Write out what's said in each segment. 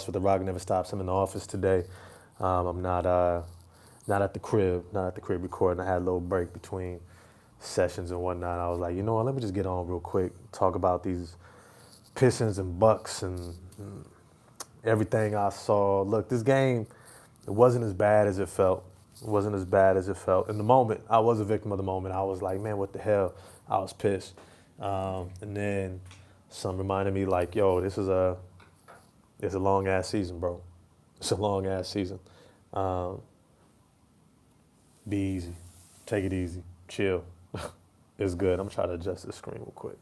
with the Rock Never Stops. I'm in the office today. I'm not at the crib, recording. I had a little break between sessions and whatnot. I was like, you know what? Let me just get on real quick, talk about these Pistons and Bucks and everything I saw. Look, this game, it wasn't as bad as it felt. It wasn't as bad as it felt. In the moment, I was a victim of the moment. I was like, man, what the hell? I was pissed. And then some reminded me like, yo, it's a long ass season, bro. It's a long ass season. Um, be easy. Take it easy. Chill. It's good. I'm trying to adjust the screen real quick.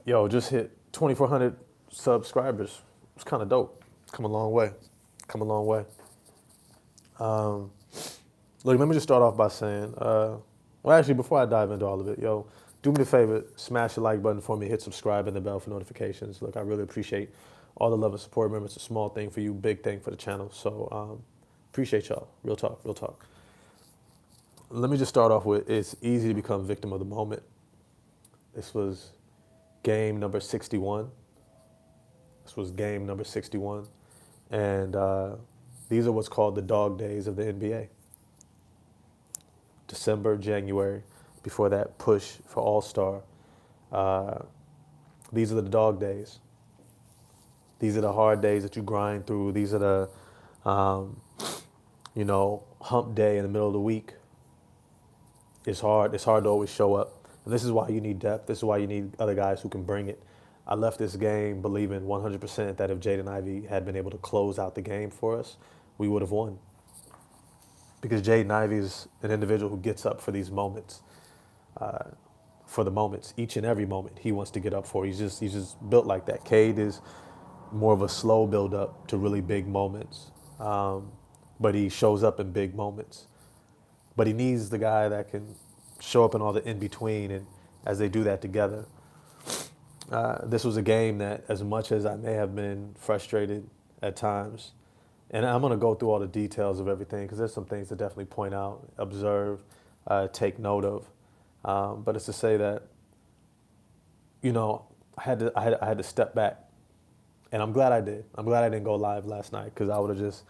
Yo, just hit 2,400 subscribers. It's kind of dope. Come a long way. Come a long way. Look, let me just start off by saying, well, actually, before I dive into all of it, yo, do me a favor, smash the like button for me, hit subscribe and the bell for notifications. Look, I really appreciate all the love and support. Remember, it's a small thing for you, big thing for the channel. So appreciate y'all. Real talk, real talk. Let me just start off with, it's easy to become victim of the moment. This was game number 61. This was game number 61. And these are what's called the dog days of the NBA. December, January, before that push for All-Star. These are the dog days. These are the hard days that you grind through. These are the, hump day in the middle of the week. It's hard. It's hard to always show up. And this is why you need depth. This is why you need other guys who can bring it. I left this game believing 100% that if Jaden Ivey had been able to close out the game for us, we would have won. Because Jaden Ivey is an individual who gets up for these moments, for the moments, each and every moment he wants to get up for. He's just built like that. Cade is more of a slow build up to really big moments, but he shows up in big moments. But he needs the guy that can show up in all the in between, and as they do that together. This was a game that, as much as I may have been frustrated at times, and I'm going to go through all the details of everything because there's some things to definitely point out, observe, take note of. But it's to say that, I had to step back, and I'm glad I did. I'm glad I didn't go live last night because I would have just,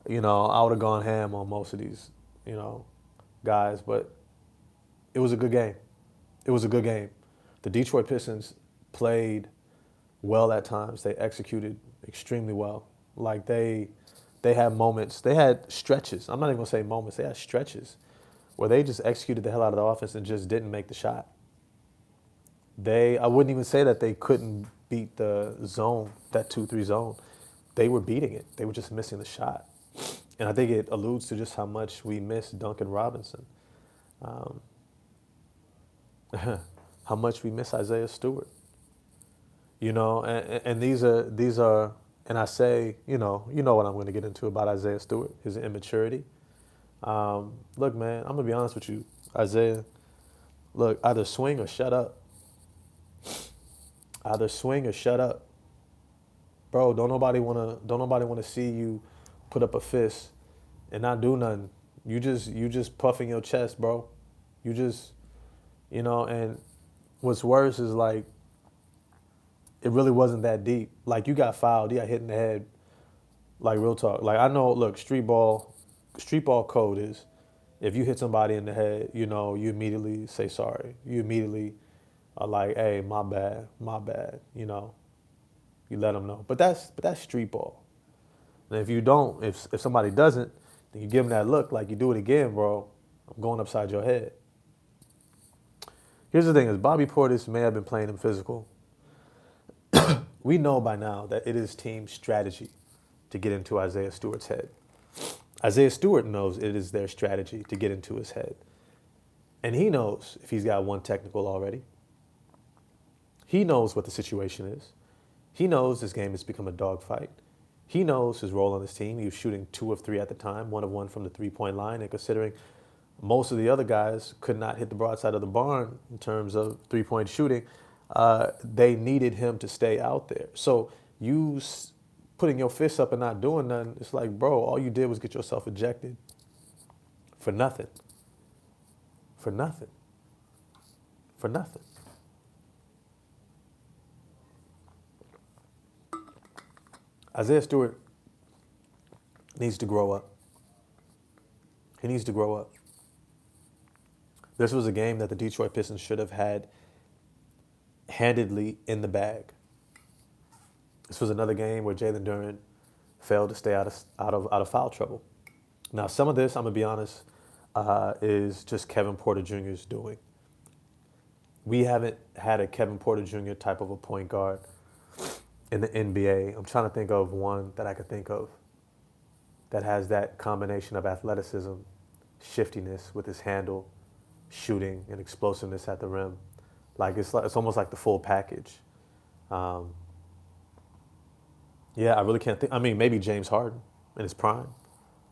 I would have gone ham on most of these, guys. But it was a good game. It was a good game. The Detroit Pistons played well at times. They executed extremely well. Like they had moments. They had stretches. I'm not even gonna say moments. They had stretches where they just executed the hell out of the offense and just didn't make the shot. I wouldn't even say that they couldn't beat the zone, that 2-3 zone. They were beating it. They were just missing the shot. And I think it alludes to just how much we miss Duncan Robinson. How much we miss Isaiah Stewart. And these are, and I say, you know what I'm going to get into about Isaiah Stewart, his immaturity. Look, man, I'm going to be honest with you. Isaiah, look, either swing or shut up. Either swing or shut up. Bro, don't nobody want to see you put up a fist and not do nothing. You just puffing your chest, bro. You just, and what's worse is like, it really wasn't that deep. Like, you got fouled, you got hit in the head. Like, real talk. Like, I know, look, street ball code is, if you hit somebody in the head, you immediately say sorry. You immediately are like, hey, my bad. You let them know. But that's street ball. And if you don't, if somebody doesn't, then you give them that look like you do it again, bro, I'm going upside your head. Here's the thing is, Bobby Portis may have been playing him physical. We know by now that it is team strategy to get into Isaiah Stewart's head. Isaiah Stewart knows it is their strategy to get into his head. And he knows if he's got one technical already. He knows what the situation is. He knows this game has become a dogfight. He knows his role on this team. He was shooting 2 of 3 at the time, 1 of 1 from the three-point line. And considering most of the other guys could not hit the broadside of the barn in terms of three-point shooting, they needed him to stay out there. So you putting your fists up and not doing nothing, it's like, bro, all you did was get yourself ejected for nothing. For nothing. For nothing. Isaiah Stewart needs to grow up. He needs to grow up. This was a game that the Detroit Pistons should have had handedly in the bag. This was another game where Jalen Duren failed to stay out of foul trouble. Now, some of this, I'm gonna be honest, is just Kevin Porter Jr.'s doing. We haven't had a Kevin Porter Jr. type of a point guard in the NBA. I'm trying to think of one that I could think of that has that combination of athleticism, shiftiness with his handle, shooting, and explosiveness at the rim. It's almost like the full package. Um, yeah, I really can't think. I mean, maybe James Harden in his prime.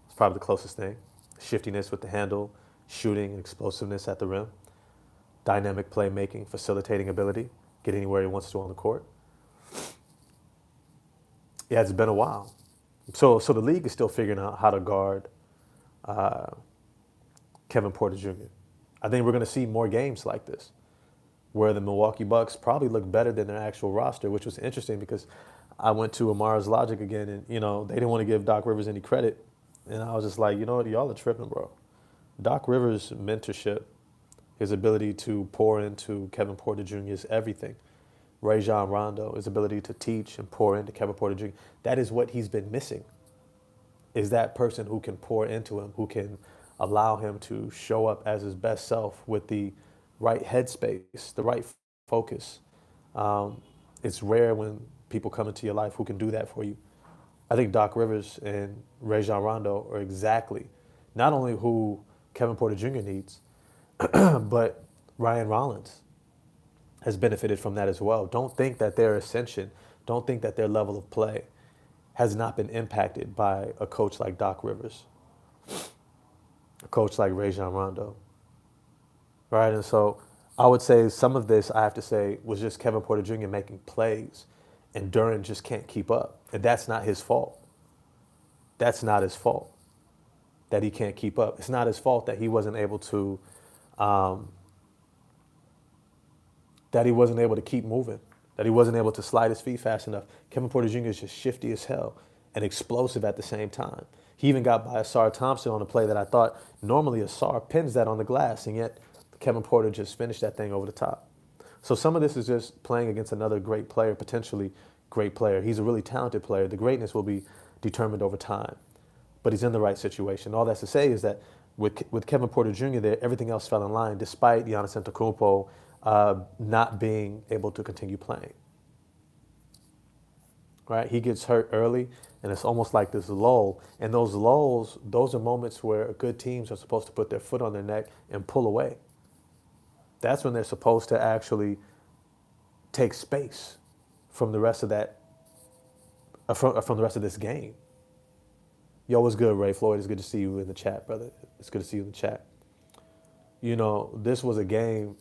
It's probably the closest thing. Shiftiness with the handle, shooting, and explosiveness at the rim. Dynamic playmaking, facilitating ability, get anywhere he wants to on the court. Yeah, it's been a while. So the league is still figuring out how to guard uh, Kevin Porter Jr. I think we're going to see more games like this, where the Milwaukee Bucks probably look better than their actual roster, which was interesting because I went to Amara's Logic again, and they didn't want to give Doc Rivers any credit, and I was just like, you know what, y'all are tripping, bro. Doc Rivers' mentorship, his ability to pour into Kevin Porter Jr. is everything. Rajon Rondo, his ability to teach and pour into Kevin Porter Jr. That is what he's been missing, is that person who can pour into him, who can allow him to show up as his best self with the right headspace, the right focus. It's rare when people come into your life who can do that for you. I think Doc Rivers and Rajon Rondo are exactly not only who Kevin Porter Jr. needs, but Ryan Rollins has benefited from that as well. Don't think that their ascension, don't think that their level of play has not been impacted by a coach like Doc Rivers, a coach like Rajon Rondo, right? And so I would say some of this, I have to say, was just Kevin Porter Jr. making plays, and Duren just can't keep up. And that's not his fault. That's not his fault that he can't keep up. It's not his fault that he wasn't able to keep moving, that he wasn't able to slide his feet fast enough. Kevin Porter Jr. is just shifty as hell and explosive at the same time. He even got by Asar Thompson on a play that I thought normally Asar pins that on the glass, and yet Kevin Porter just finished that thing over the top. So some of this is just playing against another great player, potentially great player. He's a really talented player. The greatness will be determined over time, but he's in the right situation. All that's to say is that with Kevin Porter Jr. there, everything else fell in line, despite Giannis Antetokounmpo not being able to continue playing. Right? He gets hurt early, and it's almost like this lull. And those lulls, those are moments where good teams are supposed to put their foot on their neck and pull away. That's when they're supposed to actually take space from the rest of that, from the rest of this game. Yo, what's good, Ray Floyd? It's good to see you in the chat, brother. It's good to see you in the chat. This was a game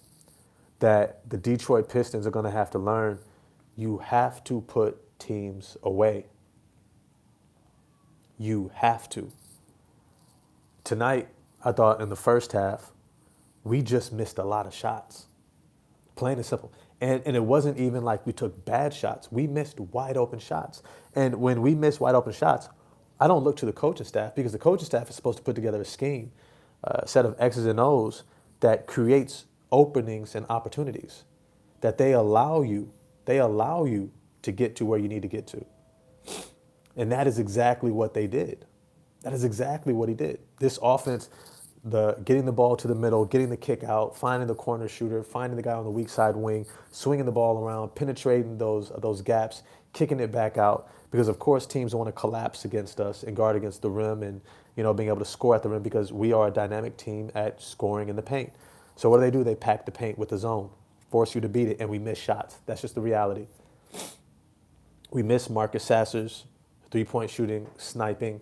that the Detroit Pistons are going to have to learn. You have to put teams away. You have to. Tonight, I thought in the first half, we just missed a lot of shots. Plain and simple. And it wasn't even like we took bad shots. We missed wide open shots. And when we miss wide open shots, I don't look to the coaching staff, because the coaching staff is supposed to put together a scheme, a set of X's and O's that creates openings and opportunities, that they allow you to get to where you need to get to. And that is exactly what they did. That is exactly what he did. This offense, getting the ball to the middle, getting the kick out, finding the corner shooter, finding the guy on the weak side wing, swinging the ball around, penetrating those gaps, kicking it back out. Because of course teams want to collapse against us and guard against the rim, and being able to score at the rim, because we are a dynamic team at scoring in the paint. So what do? They pack the paint with the zone, force you to beat it, and we miss shots. That's just the reality. We miss Marcus Sasser's three-point shooting, sniping.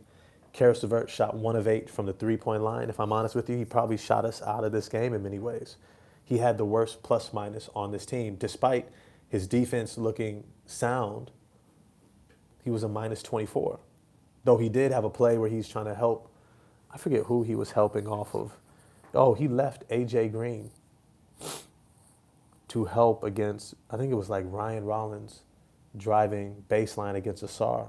Karis LeVert shot 1 of 8 from the three-point line. If I'm honest with you, he probably shot us out of this game in many ways. He had the worst plus-minus on this team. Despite his defense looking sound, he was a minus 24. Though he did have a play where he's trying to help. I forget who he was helping off of. Oh, he left A.J. Green to help against, I think it was like Ryan Rollins driving baseline against Asar.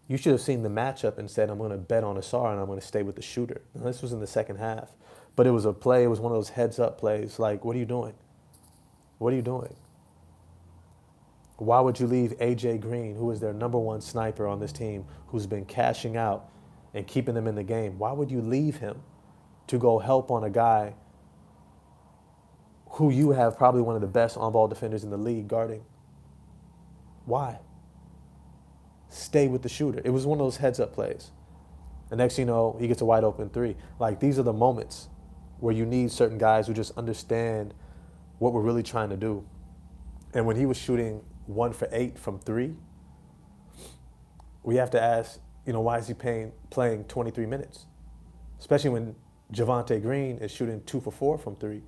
You should have seen the matchup and said, I'm going to bet on Asar and I'm going to stay with the shooter. Now, this was in the second half. But it was a play. It was one of those heads-up plays. Like, what are you doing? What are you doing? Why would you leave A.J. Green, who is their number one sniper on this team, who's been cashing out and keeping them in the game? Why would you leave him to go help on a guy who you have probably one of the best on-ball defenders in the league guarding? Why? Stay with the shooter. It was one of those heads-up plays. The next thing you know, he gets a wide open three. Like, these are the moments where you need certain guys who just understand what we're really trying to do. And when he was shooting 1 for 8 from three, we have to ask, why is he playing 23 minutes? Especially when Javonte Green is shooting 2 for 4 from three,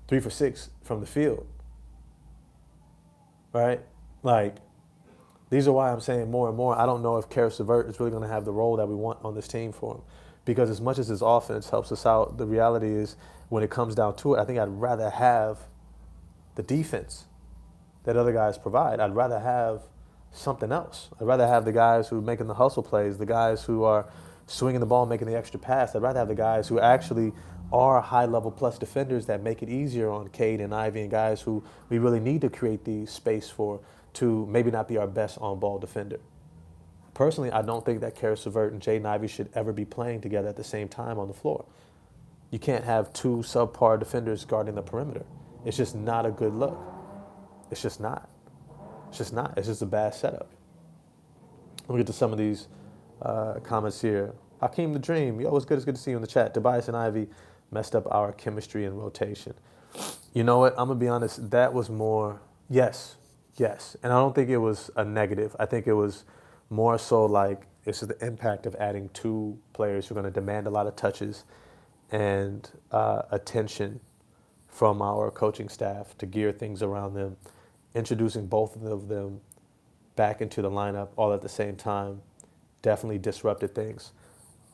3 for 6 from the field. Right? Like, these are why I'm saying more and more, I don't know if Karis LeVert is really going to have the role that we want on this team for him. Because as much as his offense helps us out, the reality is when it comes down to it, I think I'd rather have the defense that other guys provide. I'd rather have something else. I'd rather have the guys who are making the hustle plays, the guys who are swinging the ball, making the extra pass. I'd rather have the guys who actually are high-level plus defenders that make it easier on Cade and Ivy and guys who we really need to create the space for to maybe not be our best on-ball defender. Personally, I don't think that Karis LeVert and Jaden Ivey should ever be playing together at the same time on the floor. You can't have two subpar defenders guarding the perimeter. It's just not a good look. It's just not. It's just not. It's just a bad setup. Let me get to some of these comments here. Hakeem the Dream. Yo, it's good to see you in the chat. Tobias and Ivy messed up our chemistry and rotation. You know what? I'm going to be honest. That was more, yes. And I don't think it was a negative. I think it was more so like it's the impact of adding two players who are going to demand a lot of touches and attention from our coaching staff to gear things around them, introducing both of them back into the lineup all at the same time definitely disrupted things.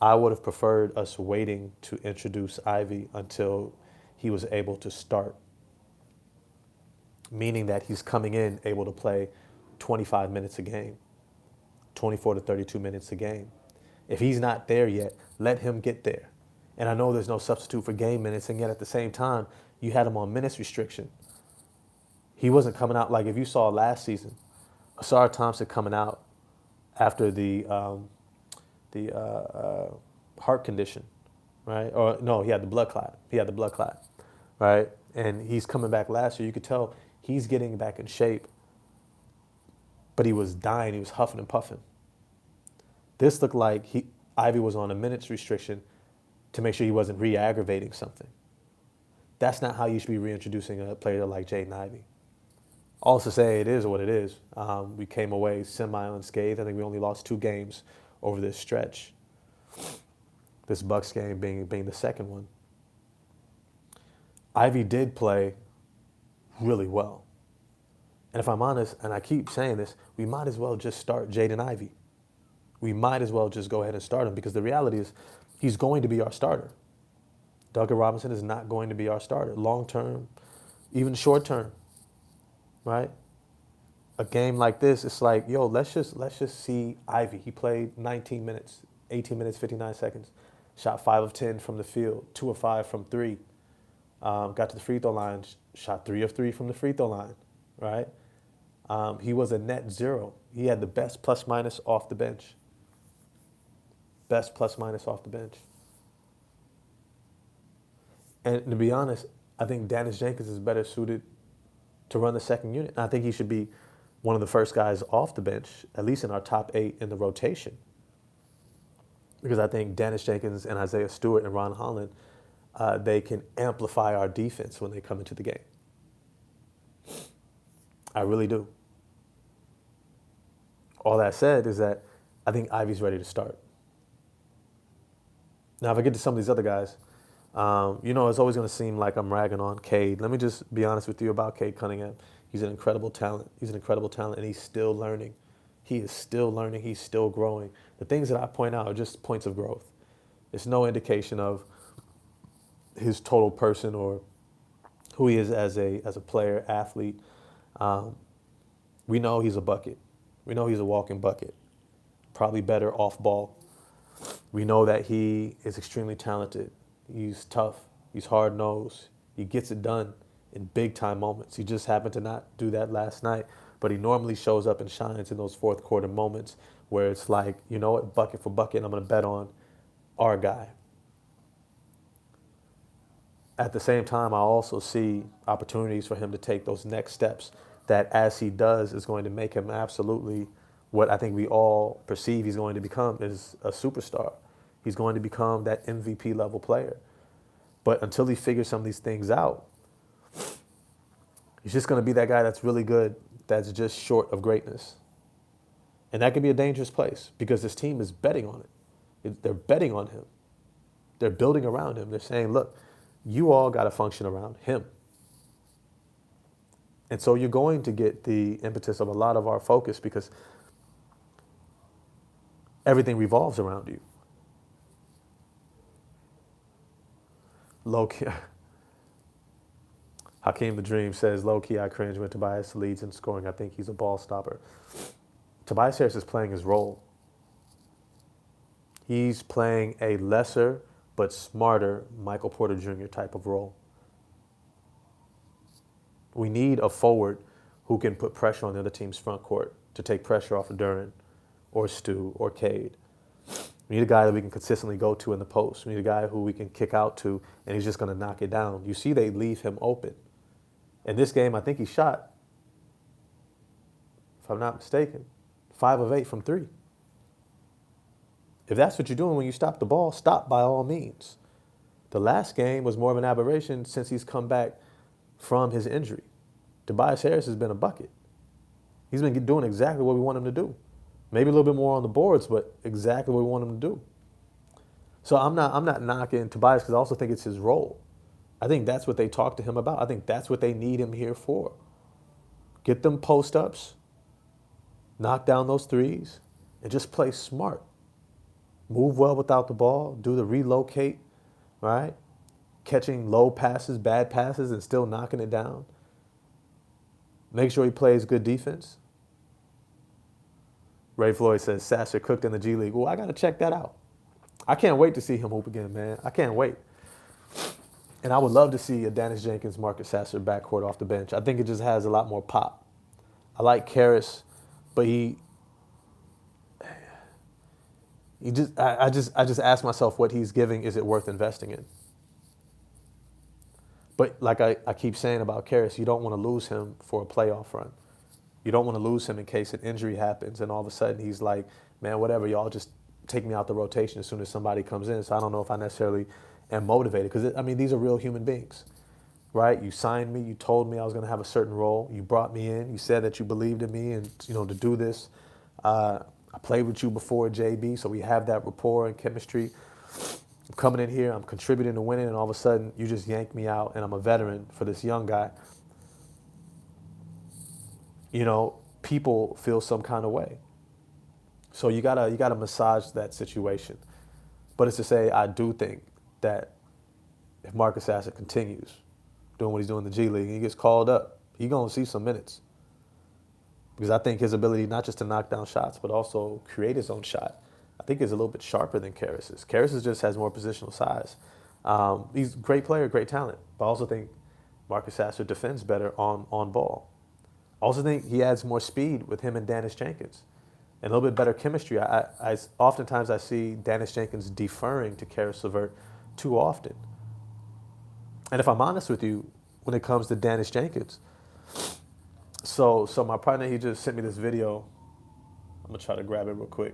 I would have preferred us waiting to introduce Ivy until he was able to start, meaning that he's coming in able to play 25 minutes a game, 24 to 32 minutes a game. If he's not there yet, let him get there. And I know there's no substitute for game minutes, and yet at the same time, you had him on minutes restriction. He wasn't coming out like if you saw last season, Asar Thompson coming out after the heart condition, right? Or no, he had the blood clot. Right? And he's coming back last year. You could tell he's getting back in shape, but he was dying. He was huffing and puffing. This looked like Ivy was on a minutes restriction to make sure he wasn't re-aggravating something. That's not how you should be reintroducing a player like Jaden Ivey. All to say, it is what it is. We came away semi-unscathed. I think we only lost 2 games over this stretch. This Bucks game being the second one. Ivy did play really well. And if I'm honest, and I keep saying this, we might as well just start Jaden Ivey. We might as well just go ahead and start him because the reality is he's going to be our starter. Duncan Robinson is not going to be our starter long term, even short term, right? A game like this, it's like, yo, let's just see Ivy. He played 19 minutes, 18 minutes, 59 seconds, shot 5 of 10 from the field, 2 of 5 from 3, got to the free throw line, shot 3 of 3 from the free throw line, right? He was a net 0. He had the best plus minus off the bench. Best plus minus off the bench. And to be honest, I think Dennis Jenkins is better suited to run the second unit. And I think he should be one of the first guys off the bench, at least in our top 8 in the rotation. Because I think Dennis Jenkins and Isaiah Stewart and Ron Holland, they can amplify our defense when they come into the game. I really do. All that said is that I think Ivy's ready to start. Now, if I get to some of these other guys, it's always going to seem like I'm ragging on Cade. Let me just be honest with you about Cade Cunningham. He's an incredible talent. And he's still learning. He is still learning. He's still growing. The things that I point out are just points of growth. It's no indication of his total person or who he is as a player, athlete. We know he's a bucket. We know he's a walking bucket. probably better off ball. We know that he is extremely talented. He's tough. He's hard-nosed. He gets it done in big-time moments. He just happened to not do that last night, but he normally shows up and shines in those fourth quarter moments where it's like, you know what, bucket for bucket, I'm going to bet on our guy. At the same time, I also see opportunities for him to take those next steps that, as he does, is going to make him absolutely what I think we all perceive he's going to become, is a superstar. He's going to become that MVP level player. But until he figures some of these things out, he's just going to be that guy that's really good, that's just short of greatness. And that could be a dangerous place because this team is betting on it. They're betting on him. They're building around him. They're saying, look, you all got to function around him. And so you're going to get the impetus of a lot of our focus because everything revolves around you. Low-key, Hakeem the Dream says, low-key, I cringe when Tobias leads in scoring. I think he's a ball stopper. Tobias Harris is playing his role. He's playing a lesser but smarter Michael Porter Jr. type of role. We need a forward who can put pressure on the other team's front court to take pressure off of Duren or Stu or Cade. We need a guy that we can consistently go to in the post. We need a guy who we can kick out to, and he's just going to knock it down. You see they leave him open. In this game, I think he shot, if I'm not mistaken, 5 of 8 from 3. If that's what you're doing when you stop the ball, stop by all means. The last game was more of an aberration since he's come back from his injury. Tobias Harris has been a bucket. He's been doing exactly what we want him to do. Maybe a little bit more on the boards, but exactly what we want him to do. So I'm not knocking Tobias because I also think it's his role. I think that's what they talk to him about. I think that's what they need him here for. Get them post-ups, knock down those threes, and just play smart. Move well without the ball, do the relocate, right? Catching low passes, bad passes, and still knocking it down. Make sure he plays good defense. Ray Floyd says, Sasser cooked in the G League. Well, I got to check that out. I can't wait to see him hoop again, man. I can't wait. And I would love to see a Dennis Jenkins, Marcus Sasser backcourt off the bench. I think it just has a lot more pop. I like Karras, but I just ask myself what he's giving, is it worth investing in? But like I keep saying about Karras, you don't want to lose him for a playoff run. You don't want to lose him in case an injury happens and all of a sudden he's like, man, whatever, y'all just take me out the rotation as soon as somebody comes in. So I don't know if I necessarily am motivated because, I mean, these are real human beings, right? You signed me. You told me I was going to have a certain role. You brought me in. You said that you believed in me and, you know, to do this. I played with you before, JB, so we have that rapport and chemistry. I'm coming in here. I'm contributing to winning, and all of a sudden you just yank me out, and I'm a veteran for this young guy. You know, people feel some kind of way. So you gotta massage that situation. But it's to say, I do think that if Marcus Sasser continues doing what he's doing in the G League and he gets called up, he's gonna see some minutes. Because I think his ability not just to knock down shots, but also create his own shot, I think is a little bit sharper than Karras's. Karras's just has more positional size. He's a great player, great talent. But I also think Marcus Sasser defends better on ball. I also think he adds more speed with him and Dennis Jenkins. And a little bit better chemistry. Oftentimes I see Dennis Jenkins deferring to Caris LeVert too often. And if I'm honest with you, when it comes to Dennis Jenkins, so my partner, he just sent me this video. I'm gonna try to grab it real quick,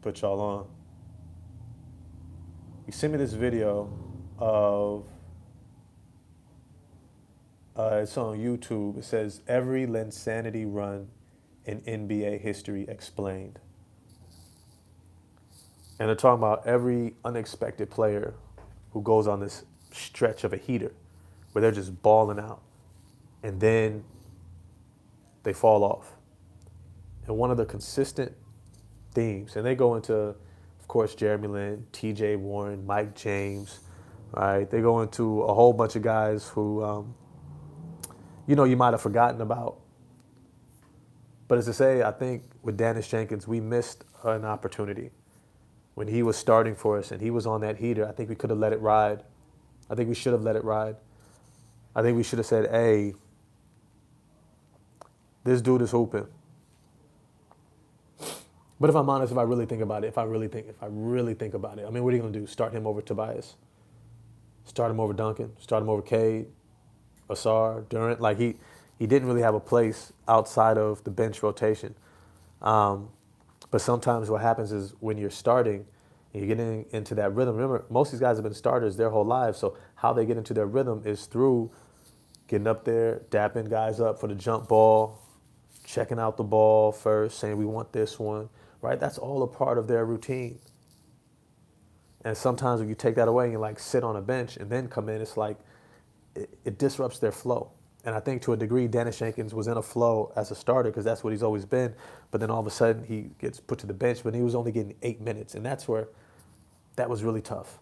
put y'all on. He sent me this video of, it's on YouTube. It says, every Linsanity run in NBA history explained. And they're talking about every unexpected player who goes on this stretch of a heater where they're just balling out and then they fall off. And one of the consistent themes, and they go into, of course, Jeremy Lin, TJ Warren, Mike James, right? They go into a whole bunch of guys who, you know, you might have forgotten about. But as I say, I think with Dennis Jenkins, we missed an opportunity. When he was starting for us and he was on that heater, I think we could have let it ride. I think we should have let it ride. I think we should have said, hey, this dude is hooping. But if I'm honest, if I really think about it, if I really think about it, I mean, what are you gonna do? Start him over Tobias? Start him over Duncan? Start him over Cade, Asar, Durant? Like he didn't really have a place outside of the bench rotation. But sometimes what happens is when you're starting, and you're getting into that rhythm. Remember, most of these guys have been starters their whole lives. So how they get into their rhythm is through getting up there, dapping guys up for the jump ball, checking out the ball first, saying we want this one, right? That's all a part of their routine. And sometimes when you take that away and you like sit on a bench and then come in, it's like it disrupts their flow. And I think to a degree, Dennis Jenkins was in a flow as a starter because that's what he's always been. But then all of a sudden he gets put to the bench, but he was only getting 8 minutes. And that's where that was really tough.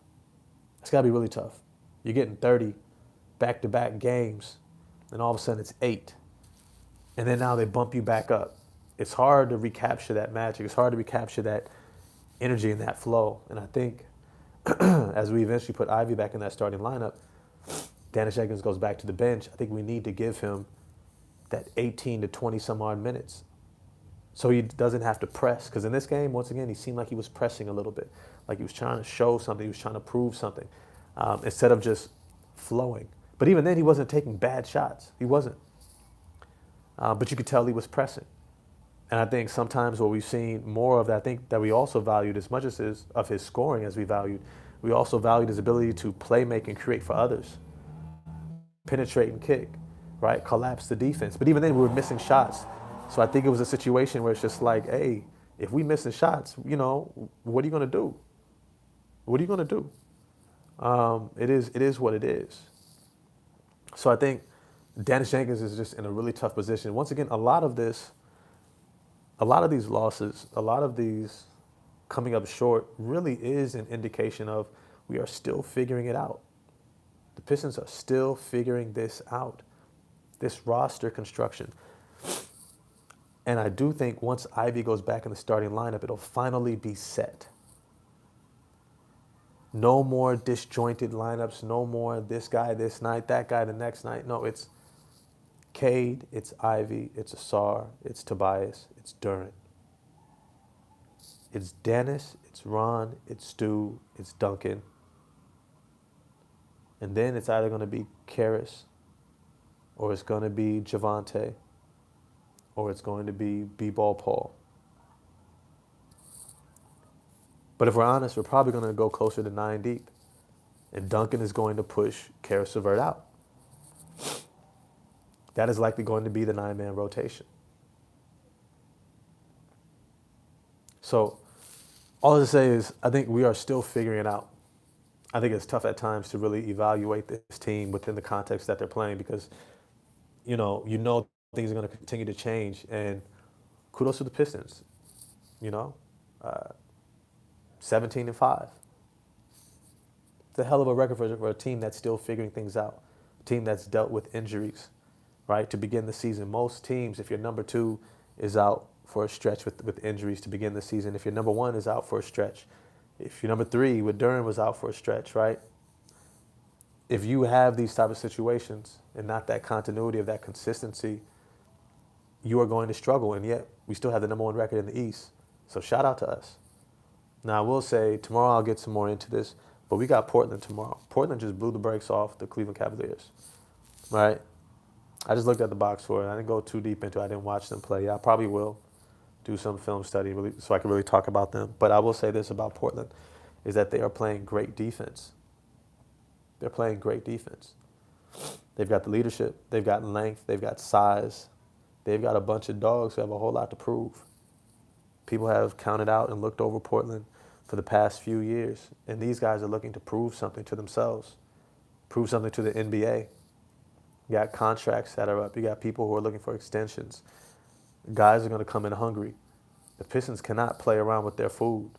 It's got to be really tough. You're getting 30 back-to-back games, and all of a sudden it's 8. And then now they bump you back up. It's hard to recapture that magic. It's hard to recapture that energy and that flow. And I think as we eventually put Ivy back in that starting lineup, Dennis Jenkins goes back to the bench. I think we need to give him that 18 to 20 some odd minutes so he doesn't have to press. Because in this game, once again, he seemed like he was pressing a little bit, like he was trying to show something, he was trying to prove something, instead of just flowing. But even then, he wasn't taking bad shots. He wasn't. But you could tell he was pressing. And I think sometimes what we've seen more of that, I think that we also valued as much as of his scoring as we also valued his ability to play, make, and create for others. Penetrate and kick, right? Collapse the defense. But even then, we were missing shots. So I think it was a situation where it's just like, hey, if we missing shots, what are you going to do? What are you going to do? It is what it is. So I think Dennis Jenkins is just in a really tough position. Once again, a lot of these losses, a lot of these coming up short really is an indication of we are still figuring it out. The Pistons are still figuring this out, this roster construction. And I do think once Ivy goes back in the starting lineup, it'll finally be set. No more disjointed lineups, no more this guy this night, that guy the next night. No, it's Cade, it's Ivy, it's Asar, it's Tobias, it's Durant. It's Dennis, it's Ron, it's Stu, it's Duncan. And then it's either going to be Karis, or it's going to be Javante, or it's going to be B-Ball Paul. But if we're honest, we're probably going to go closer to 9 deep. And Duncan is going to push Karis LeVert out. That is likely going to be the 9-man rotation. So all I say is I think we are still figuring it out. I think it's tough at times to really evaluate this team within the context that they're playing because, you know things are going to continue to change. And kudos to the Pistons, 17-5. It's a hell of a record for a team that's still figuring things out, a team that's dealt with injuries, right, to begin the season. Most teams, if your number 2 is out for a stretch with injuries to begin the season, if your number 1 is out for a stretch, if your number 3 with Durant was out for a stretch, right? If you have these type of situations and not that continuity of that consistency, you are going to struggle. And yet we still have the number 1 record in the East. So shout out to us. Now I will say tomorrow I'll get some more into this, but we got Portland tomorrow. Portland just blew the brakes off the Cleveland Cavaliers, right? I just looked at the box score and I didn't go too deep into it. I didn't watch them play. Yeah, I probably will do some film study so I can really talk about them. But I will say this about Portland is that they are playing great defense. They're playing great defense. They've got the leadership. They've got length. They've got size. They've got a bunch of dogs who have a whole lot to prove. People have counted out and looked over Portland for the past few years, and these guys are looking to prove something to themselves, prove something to the NBA. You got contracts that are up. You got people who are looking for extensions. Guys are going to come in hungry. The Pistons cannot play around with their food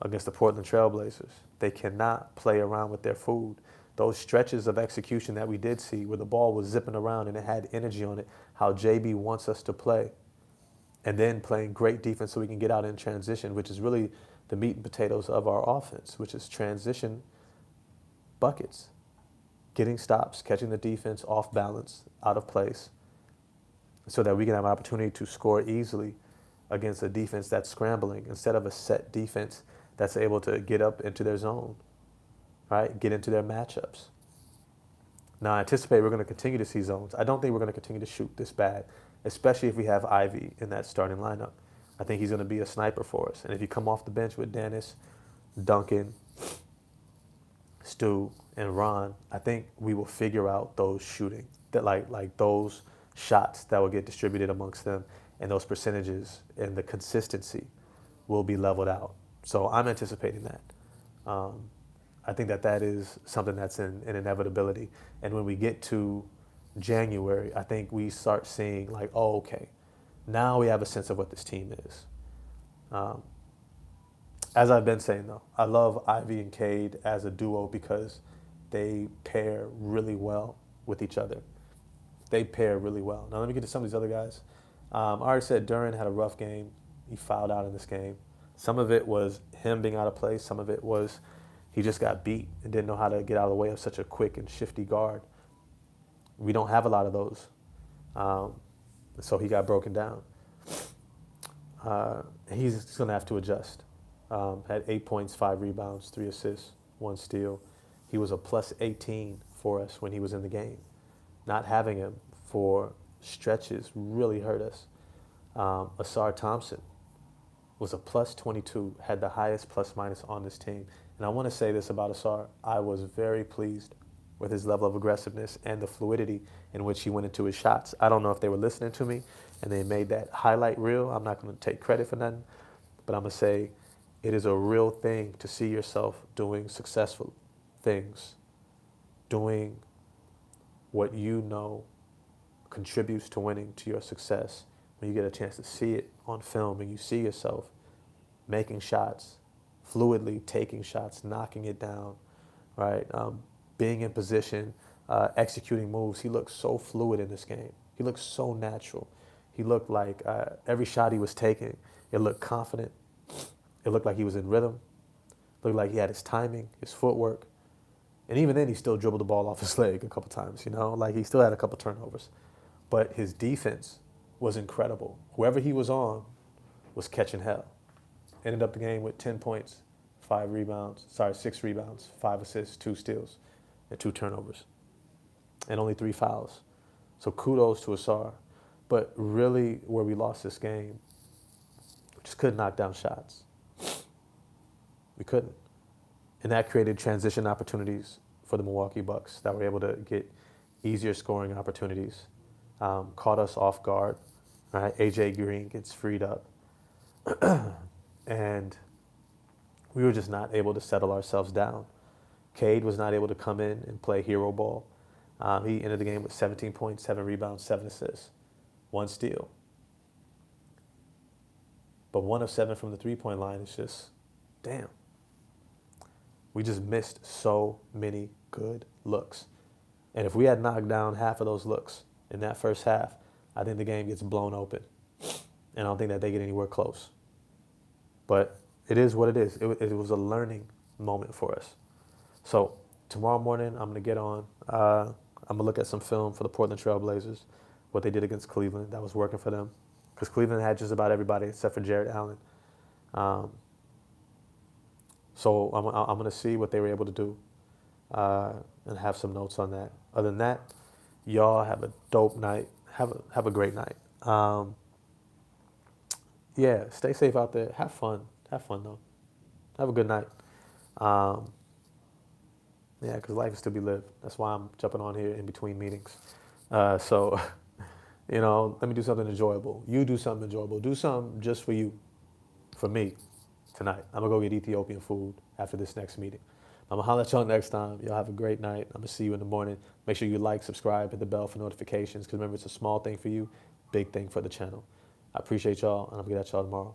against the Portland Trailblazers. They cannot play around with their food. Those stretches of execution that we did see where the ball was zipping around and it had energy on it, how JB wants us to play. and then playing great defense so we can get out in transition, which is really the meat and potatoes of our offense, which is transition buckets, getting stops, catching the defense off balance, out of place, so that we can have an opportunity to score easily against a defense that's scrambling instead of a set defense that's able to get up into their zone, right? Get into their matchups. Now, I anticipate we're going to continue to see zones. I don't think we're going to continue to shoot this bad, especially if we have Ivy in that starting lineup. I think he's going to be a sniper for us. And if you come off the bench with Dennis, Duncan, Stu, and Ron, I think we will figure out those shooting, that like those shots that will get distributed amongst them, and those percentages and the consistency will be leveled out. So I'm anticipating that. I think that is something that's an inevitability. And when we get to January, I think we start seeing like, oh, okay, now we have a sense of what this team is. As I've been saying though, I love Ivy and Cade as a duo because they pair really well with each other. They pair really well. Now let me get to some of these other guys. I already said Duran had a rough game. He fouled out in this game. Some of it was him being out of place. Some of it was he just got beat and didn't know how to get out of the way of such a quick and shifty guard. We don't have a lot of those. So he got broken down. He's going to have to adjust. Had 8 points, 5 rebounds, 3 assists, 1 steal. He was a plus 18 for us when he was in the game. Not having him for stretches really hurt us. Asar Thompson was a plus 22, had the highest plus minus on this team. And I want to say this about Asar. I was very pleased with his level of aggressiveness and the fluidity in which he went into his shots. I don't know if they were listening to me and they made that highlight reel. I'm not going to take credit for nothing, but I'm going to say it is a real thing to see yourself doing successful things, doing what you know contributes to winning, to your success. When you get a chance to see it on film and you see yourself making shots, fluidly taking shots, knocking it down, right? Being in position, executing moves. He looked so fluid in this game. He looked so natural. He looked like every shot he was taking, it looked confident. It looked like he was in rhythm. It looked like he had his timing, his footwork. And even then, he still dribbled the ball off his leg a couple times, you know? Like, he still had a couple turnovers. But his defense was incredible. Whoever he was on was catching hell. Ended up the game with 10 points, 6 rebounds, 5 assists, 2 steals, and 2 turnovers. And only 3 fouls. So kudos to Asar. But really, where we lost this game, we just couldn't knock down shots. We couldn't. And that created transition opportunities for the Milwaukee Bucks that were able to get easier scoring opportunities. Caught us off guard. Right? AJ Green gets freed up. And we were just not able to settle ourselves down. Cade was not able to come in and play hero ball. He ended the game with 17 points, 7 rebounds, 7 assists, 1 steal. But 1 of 7 from the three-point line is just, damn. We just missed so many good looks. And if we had knocked down half of those looks in that first half, I think the game gets blown open. And I don't think that they get anywhere close. But it is what it is. It was a learning moment for us. So tomorrow morning, I'm going to get on. I'm going to look at some film for the Portland Trail Blazers, what they did against Cleveland. That was working for them. Because Cleveland had just about everybody except for Jared Allen. So I'm going to see what they were able to do and have some notes on that. Other than that, y'all have a dope night. Have a great night. Yeah, stay safe out there. Have fun. Have fun, though. Have a good night. Yeah, because life is to be lived. That's why I'm jumping on here in between meetings. So, let me do something enjoyable. You do something enjoyable. Do something just for you, for me, tonight. I'm going to go get Ethiopian food after this next meeting. I'm going to holler at y'all next time. Y'all have a great night. I'm going to see you in the morning. Make sure you like, subscribe, hit the bell for notifications, because remember, it's a small thing for you, big thing for the channel. I appreciate y'all, and I'm going to get at y'all tomorrow.